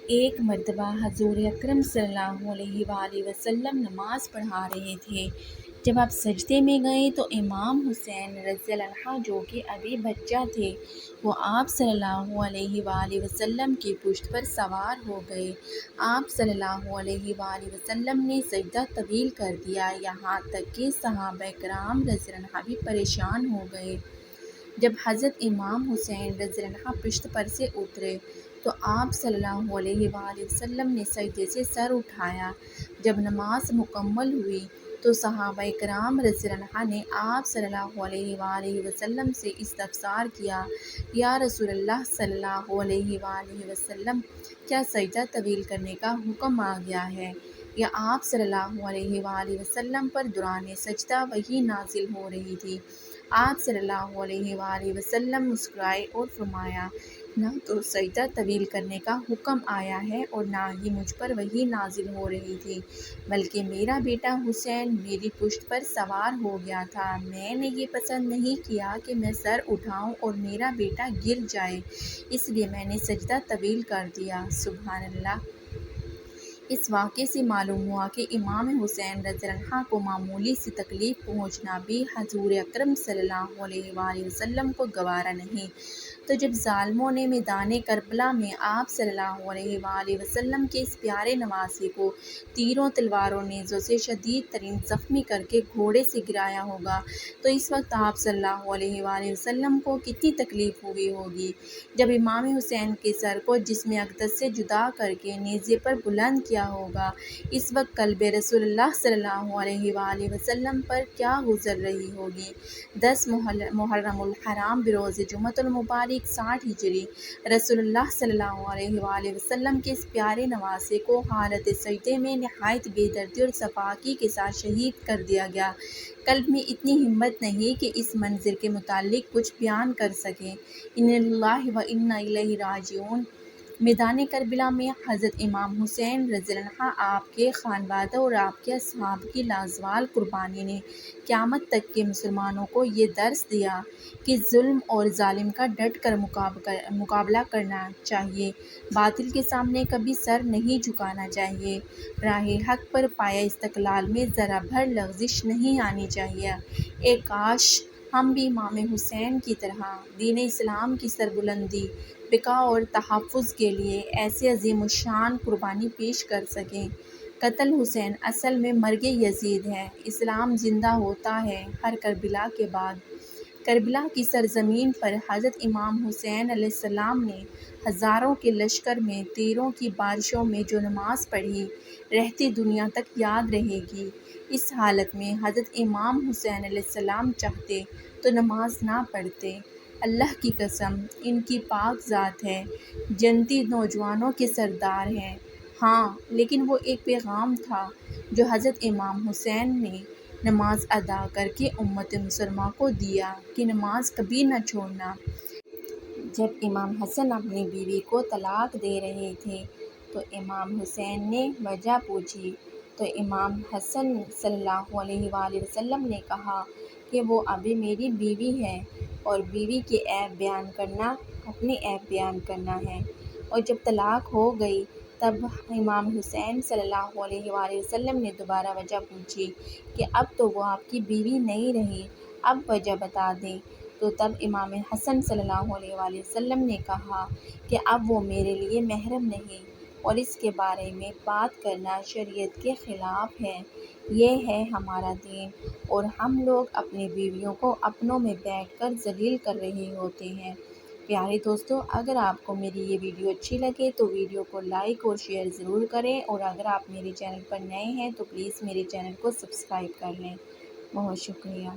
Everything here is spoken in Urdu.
ایک مرتبہ حضور اکرم صلی اللہ علیہ وآلہ وسلم نماز پڑھا رہے تھے۔ جب آپ سجدے میں گئے تو امام حسین رضی اللہ عنہ جو کہ ابھی بچہ تھے، وہ آپ صلی اللہ علیہ وآلہ وسلم کی پشت پر سوار ہو گئے۔ آپ صلی اللہ علیہ وآلہ وسلم نے سجدہ طویل کر دیا، یہاں تک کہ صحابہ کرام رضی اللہ عنہ بھی پریشان ہو گئے۔ جب حضرت امام حسین رضی اللہ عنہ پشت پر سے اترے تو آپ صلی اللہ علیہ وآلہ وسلم نے سجدے سے سر اٹھایا۔ جب نماز مکمل ہوئی تو صحابہ کرام رضی اللہ عنہ نے آپ صلی اللہ علیہ وآلہ وسلم سے استفسار کیا، یا رسول اللہ صلی اللہ علیہ وآلہ وسلم، کیا سجدہ طویل کرنے کا حکم آ گیا ہے، یا آپ صلی اللہ علیہ وآلہ وسلم پر دوران سجدہ وحی نازل ہو رہی تھی؟ آپ صلی اللہ علیہ وآلہ وسلم مسکرائے اور فرمایا، نہ تو سجدہ طویل کرنے کا حکم آیا ہے اور نہ ہی مجھ پر وحی نازل ہو رہی تھی، بلکہ میرا بیٹا حسین میری پشت پر سوار ہو گیا تھا۔ میں نے یہ پسند نہیں کیا کہ میں سر اٹھاؤں اور میرا بیٹا گر جائے، اس لیے میں نے سجدہ طویل کر دیا۔ سبحان اللہ۔ اس واقعے سے معلوم ہوا کہ امام حسین رضی اللہ عنہ کو معمولی سی تکلیف پہنچنا بھی حضور اکرم صلی اللہ علیہ وآلہ وسلم کو گوارا نہیں۔ تو جب ظالموں نے میدان کربلا میں آپ صلی اللہ علیہ وآلہ وسلم کے اس پیارے نواسے کو تیروں تلواروں نیزوں سے شدید ترین زخمی کر کے گھوڑے سے گرایا ہوگا تو اس وقت آپ صلی اللہ علیہ وآلہ وسلم کو کتنی تکلیف ہوئی ہوگی۔ جب امام حسین کے سر کو جسم اقدس سے جدا کر کے نیزے پر بلند کیا ہوگا، اس وقت قلب رسول اللہ صلی اللہ علیہ وآلہ وسلم پر کیا گزر رہی ہوگی۔ 10 محرم الحرام بروز جمعۃ المبارک 60 ہجری رسول اللہ صلی اللہ علیہ وآلہ وسلم کے اس پیارے نواسے کو حالت سجدے میں نہایت بے دردی اور صفاقی کے ساتھ شہید کر دیا گیا۔ قلب میں اتنی ہمت نہیں کہ اس منظر کے متعلق کچھ بیان کر سکیں۔ انا للہ و انا الیہ راجعون۔ میدان کربلا میں حضرت امام حسین رضی اللہ عنہ آپ کے خانوادہ اور آپ کے اصحاب کی لازوال قربانی نے قیامت تک کے مسلمانوں کو یہ درس دیا کہ ظلم اور ظالم کا ڈٹ کر مقابلہ کرنا چاہیے، باطل کے سامنے کبھی سر نہیں جھکانا چاہیے، راہ حق پر پایہ استقلال میں ذرا بھر لغزش نہیں آنی چاہیے۔ اے کاش ہم بھی امام حسین کی طرح دین اسلام کی سربلندی، بقا اور تحفظ کے لیے ایسے عظیم الشان قربانی پیش کر سکیں۔ قتل حسین اصل میں مرگ یزید ہے۔ اسلام زندہ ہوتا ہے ہر کربلا کے بعد۔ کربلا کی سرزمین پر حضرت امام حسین علیہ السلام نے ہزاروں کے لشکر میں تیروں کی بارشوں میں جو نماز پڑھی، رہتی دنیا تک یاد رہے گی۔ اس حالت میں حضرت امام حسین علیہ السلام چاہتے تو نماز نہ پڑھتے۔ اللہ کی قسم، ان کی پاک ذات ہے، جنتی نوجوانوں کے سردار ہیں۔ ہاں، لیکن وہ ایک پیغام تھا جو حضرت امام حسین نے نماز ادا کر کے امت مسلمہ کو دیا کہ نماز کبھی نہ چھوڑنا۔ جب امام حسن اپنی بیوی کو طلاق دے رہے تھے تو امام حسین نے وجہ پوچھی تو امام حسن صلی اللہ علیہ وآلہ وسلم نے کہا کہ وہ ابھی میری بیوی ہے اور بیوی کے عیب بیان کرنا اپنے عیب بیان کرنا ہے۔ اور جب طلاق ہو گئی تب امام حسین صلی اللہ علیہ وآلہ وسلم نے دوبارہ وجہ پوچھی کہ اب تو وہ آپ کی بیوی نہیں رہی، اب وجہ بتا دیں۔ تو تب امام حسن صلی اللہ علیہ وآلہ وسلم نے کہا کہ اب وہ میرے لیے محرم نہیں اور اس کے بارے میں بات کرنا شریعت کے خلاف ہے۔ یہ ہے ہمارا دین اور ہم لوگ اپنی بیویوں کو اپنوں میں بیٹھ کر ذلیل کر رہے ہوتے ہیں۔ پیارے دوستو، اگر آپ کو میری یہ ویڈیو اچھی لگے تو ویڈیو کو لائک اور شیئر ضرور کریں، اور اگر آپ میرے چینل پر نئے ہیں تو پلیز میرے چینل کو سبسکرائب کر لیں۔ بہت شکریہ۔